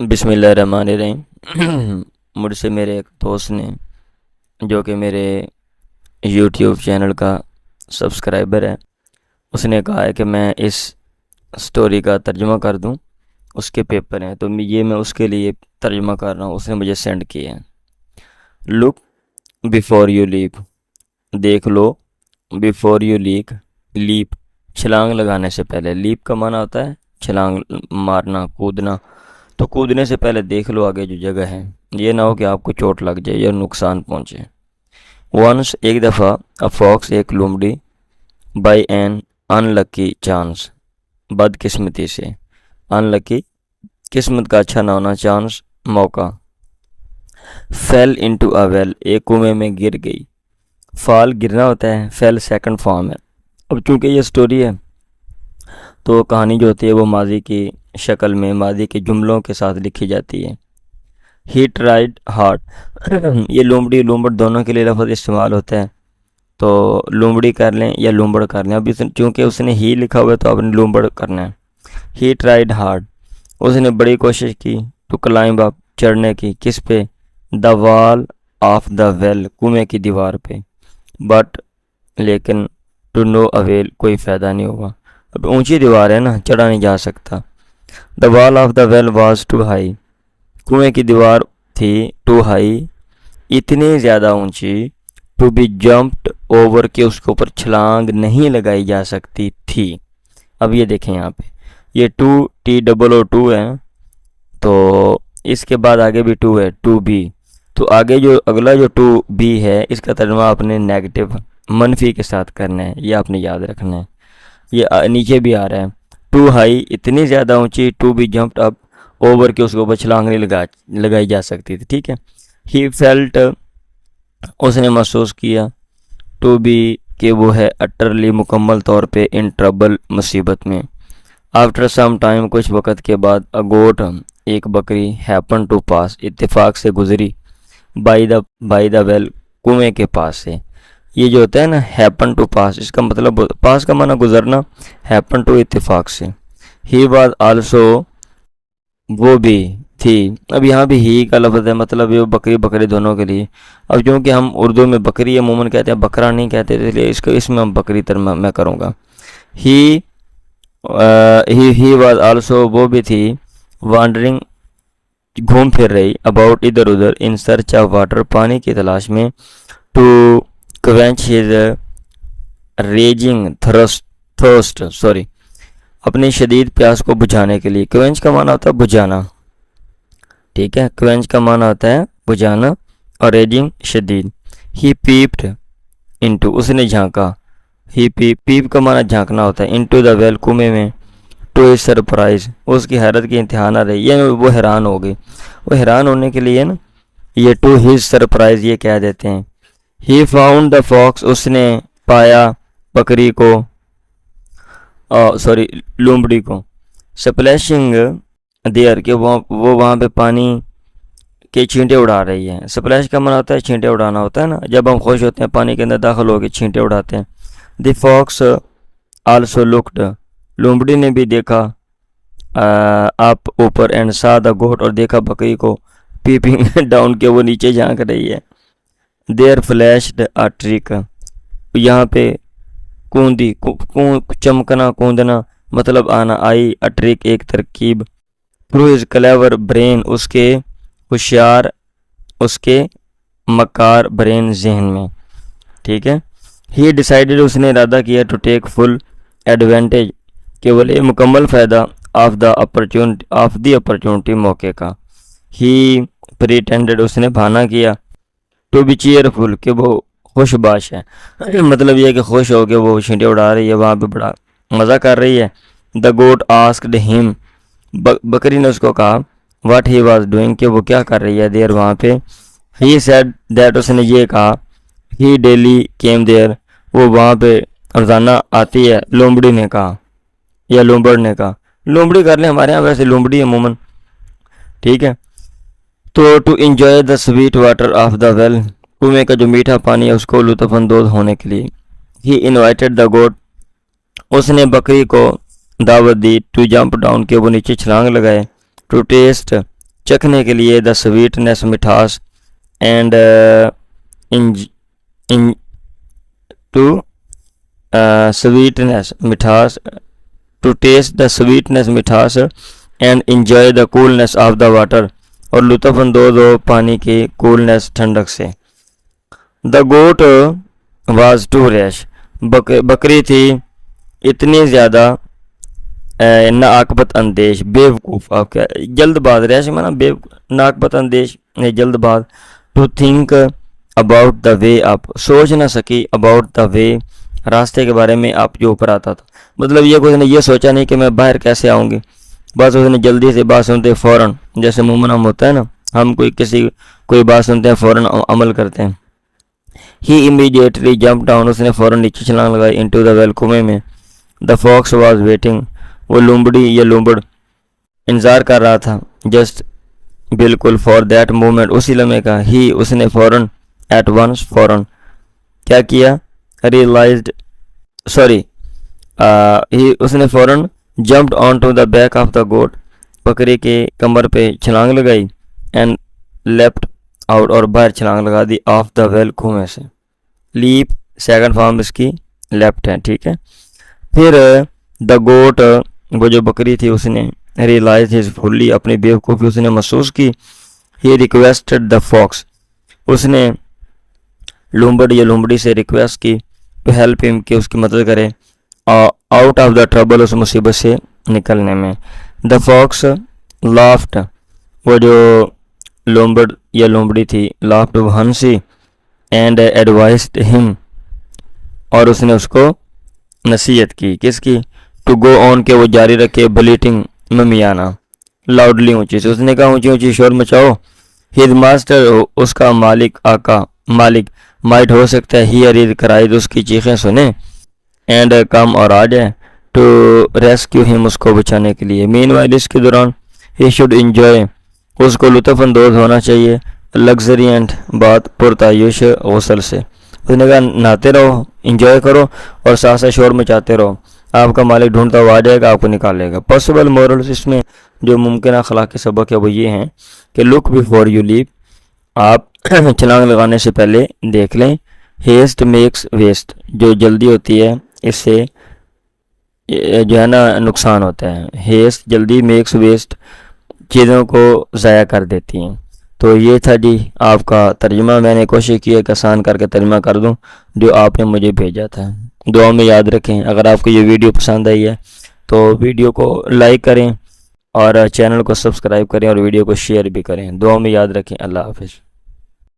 बिस्मिल्लाहिर्रहमानिर्रहीम। मुझसे मेरे एक दोस्त ने, जो कि मेरे यूट्यूब चैनल का सब्सक्राइबर है, उसने कहा है कि मैं इस स्टोरी का तर्जुमा कर दूं। उसके पेपर हैं तो मैं उसके लिए तर्जुमा कर रहा हूँ। उसने मुझे सेंड किया है। लुक बिफोर यू लीप, देख लो। बिफोर यू लीप, छलांग लगाने से पहले। लीप का माना होता है छलांग मारना, कूदना। तो कूदने से पहले देख लो आगे जो जगह है, ये ना हो कि आपको चोट लग जाए या नुकसान पहुंचे। वंस, एक दफ़ा, अ फॉक्स, एक लोमड़ी, बाय एन अनलकी चांस, बदकिस्मती से। अनलकी, किस्मत का अच्छा ना होना, चांस, मौका। फेल इनटू अ वेल, एक कुएं में गिर गई। फॉल गिरना होता है, फेल सेकंड फॉर्म है। अब चूंकि ये स्टोरी है तो कहानी जो होती है वो माजी की शक्ल में, माजी के जुमलों के साथ लिखी जाती है। ही ट्राइड हार्ड, ये लोमड़ी लूमड़ दोनों के लिए लफ्ज़ इस्तेमाल होता है। तो लोमड़ी कर लें या लूमड़ कर लें। अभी चूँकि उसने ही लिखा हुआ है तो आपने लूमड़ करना है। ही ट्राइड हार्ड, उसने बड़ी कोशिश की। टू क्लाइंब अप, चढ़ने की। किस पे? The wall of the well, कुएं की दीवार पे। बट, लेकिन, टू नो अवेल, कोई फ़ायदा नहीं हुआ। अब ऊंची दीवार है ना, चढ़ा नहीं जा सकता। The wall of the well was too high, कुएं की दीवार थी टू हाई, इतनी ज़्यादा ऊंची। टू बी जम्प्ड ओवर, के उसके ऊपर छलांग नहीं लगाई जा सकती थी। अब ये देखें यहाँ पे, ये टू TOO है, तो इसके बाद आगे भी टू है, टू बी। तो आगे जो अगला जो टू बी है, इसका तर्जुमा आपने नेगेटिव, मनफी के साथ करना है। ये आपने याद रखना है। ये नीचे भी आ रहा है, टू हाई, इतनी ज़्यादा ऊंची। To be jumped up over, के उसके ऊपर छलांग नहीं लगाई जा सकती थी। ठीक है। ही फेल्ट, उसने महसूस किया। टू बी, के वो है अटरली, मुकम्मल तौर पे, इन ट्रबल, मुसीबत में। आफ्टर सम टाइम, कुछ वक़्त के बाद, अ गोट, एक बकरी, हैपन टू पास, इत्तेफाक से गुजरी। बाई द वेल, कुएं के पास से। ये जो होता है ना, हैपन टू पास, इसका मतलब पास का माना गुजरना, हैपन टू इत्तेफाक से। ही वाज आल्सो, वो भी थी। अब यहाँ भी ही का लफ्ज़ है, मतलब ये बकरी बकरी दोनों के लिए। अब क्योंकि हम उर्दू में बकरी अमूमन कहते हैं, बकरा नहीं कहते, इसलिए इसको इसमें हम बकरी तरह मैं करूँगा। ही ही वाज आल्सो, वो भी थी। वांडरिंग, घूम फिर रही। अबाउट, इधर उधर। इन सर्च ऑफ वाटर, पानी की तलाश में। To quench his raging thirst, sorry, अपनी शदीद प्यास को बुझाने के लिए। क्वेंच का माना होता है बुझाना। ठीक है, क्वेंच का माना होता है बुझाना, और रेजिंग, शदीद। ही पीप्ड इनटू, उसने झांका। ही पीप का माना झांकना होता है। इनटू द वेल, कुएं में। टू हिज सरप्राइज, उसकी हैरत की इंतहा न रही, ये वो हैरान हो गई। वो हैरान होने के लिए ना, ये टू हिज सरप्राइज ये कह देते हैं। ही फाउंड द फॉक्स, उसने पाया बकरी को, सॉरी, लोमड़ी को। स्प्लैशिंग देयर, के वो वहाँ पे पानी के छींटे उड़ा रही है। स्प्लैश का माना होता है छींटे उड़ाना होता है ना, जब हम खुश होते हैं पानी के अंदर दाखिल होकर छींटे उड़ाते हैं। द फॉक्स आल्सो लुक्ड, लोमड़ी ने भी देखा आप ऊपर। एंड सा द गोट, और देखा बकरी को। पीपिंग डाउन, के वो नीचे झांक रही है। देयर फ्लैश्ड अ ट्रिक, यहाँ पे कूदी, चमकना, कूदना, मतलब आना, आई। अ ट्रिक, एक तरकीब। थ्रू हिज क्लेवर ब्रेन, उसके होशियार, उसके मकार ब्रेन, जहन में। ठीक है। ही डिसाइडेड, उसने इरादा किया। टू टेक फुल एडवांटेज, केवल एक मुकम्मल फ़ायदा। ऑफ द अपॉर्चुनिटी, मौके का। ही प्रिटेंडेड, उसने बहाना किया। टू बी चीयरफुल, कि वो खुशबाश है। मतलब यह कि खुश हो के वो छींटे उड़ा रही है, वहाँ पे बड़ा मज़ा कर रही है। द गोट आस्क्ड हिम, बकरी ने उसको कहा। व्हाट ही वाज डूइंग, कि वो क्या कर रही है देर वहाँ पे। ही सेड दैट, उसने ये कहा। ही डेली केम देयर, वो वहाँ पे रोज़ाना आती है। लोमड़ी ने कहा, या लोमड़ ने कहा। लोमड़ी कर ले, हमारे यहाँ वैसे लोमड़ी अमूमन। ठीक है। तो to enjoy the sweet water of the well, कुएं का जो मीठा पानी है उसको लुत्फ़अंदोज़ होने के लिए। ही इनवाइटेड द गोट, उसने बकरी को दावत दी। टू जंप डाउन, के वो नीचे छलांग लगाए। टू टेस्ट चखने के लिए, द स्वीटनेस मिठास, एंड इन टू स्वीटनेस मिठास, टू टेस्ट द स्वीटनेस मिठास and enjoy the coolness of the water, और लुत्फ़अंदोज़ हो पानी की कूलनेस ठंडक से। The goat was too rash, बकरी थी इतनी ज़्यादा नाकबत अंदेश, बेवकूफ़, आप क्या, जल्दबाज, रैश माना नाकबत अंदेश, जल्दबाज। To think about the way up, सोच ना सकी, अबाउट द वे, रास्ते के बारे में, आप जो ऊपर आता था। मतलब ये उसने ये सोचा नहीं कि मैं बाहर कैसे आऊँगी, बस उसने जल्दी से बात सुनते फ़ौरन, जैसे मुमन हम होता है ना, हम कोई बात सुनते हैं फ़ौरन अमल करते हैं। ही इमीडिएटली जंप डाउन, उसने फ़ौरन नीचे छलांग लगाई, इनटू द वेल, कुएं में। द फॉक्स वाज वेटिंग, वो लुम्बड़ी या लुम्बड़ इंतज़ार कर रहा था, जस्ट बिल्कुल, फॉर दैट मोमेंट, उसी लम्हे का। ही उसने फ़ौरन, एट वंस, फ़ौरन क्या किया, रियलाइज्ड, सॉरी, ही उसने फ़ौरन jumped on to the back of the goat, बकरी के कमर पे छलांग लगाई, एंड लेफ्ट आउट, और बाहर छलांग लगा दी, ऑफ द वेल, कुएं से। लीप सेकंड फॉर्म इसकी लेफ्ट है, ठीक है। फिर द गोट, वो जो बकरी थी, उसने रियलाइज हिज फुल्ली, अपनी बेवकूफ़ी उसने महसूस की। ही रिक्वेस्टेड द फॉक्स, उसने लुम्बड़ या लुम्बड़ी से रिक्वेस्ट की, टू हेल्प हिम, कि उसकी मदद करे, आउट ऑफ द ट्रबल, उस मुसीबत से निकलने में। द फॉक्स लाफ्ट, वो जो लुम्बड़ या लुम्बड़ी थी, लाफ्ट, वो हंसी, एंड एडवाइस्ड हिम, और उसने उसको नसीहत की, किसकी, टू गो ऑन, के वो जारी रखे, ब्लीटिंग, ममियाना, लाउडली, ऊंची से, उसने कहा ऊंची ऊंची शोर मचाओ। हिज मास्टर, उसका मालिक, आका, मालिक, माइट, हो सकता है, हियर हिज क्राइज, उसकी चीखें सुने, एंड कम, और आ जाए, टू रेस्क्यू हिम, उसको बचाने के लिए। मीनवाइल, इसके दौरान, ही शुड इंजॉय, उसको लुत्फ़अंदोज़ होना चाहिए, लग्जरियंट, बात, पुरतायुश गौसल से। उसने कहा नहाते रहो, इंजॉय करो, और साथ साथ शोर मचाते रहो, आपका मालिक ढूंढता हुआ आ जाएगा, आपको निकाल लेगा। पॉसिबल मोरल्स, इसमें जो मुमकिन अखलाक के सबक है वो ये हैं कि लुक बिफोर यू लीव, आप छलांग लगाने से पहले देख लें। हेस्ट मेक्स वेस्ट, जो जल्दी होती है इससे जो है ना नुकसान होता है। हेस्ट, जल्दी, मेक्स वेस्ट, चीज़ों को ज़ाया कर देती हैं। तो ये था जी आपका तर्जुमा, मैंने कोशिश की है कि आसान करके तर्जुमा कर दूं जो आपने मुझे भेजा था। दुआ में याद रखें। अगर आपको ये वीडियो पसंद आई है तो वीडियो को लाइक करें और चैनल को सब्सक्राइब करें और वीडियो को शेयर भी करें। दुआ में याद रखें। अल्लाह हाफ़िज़।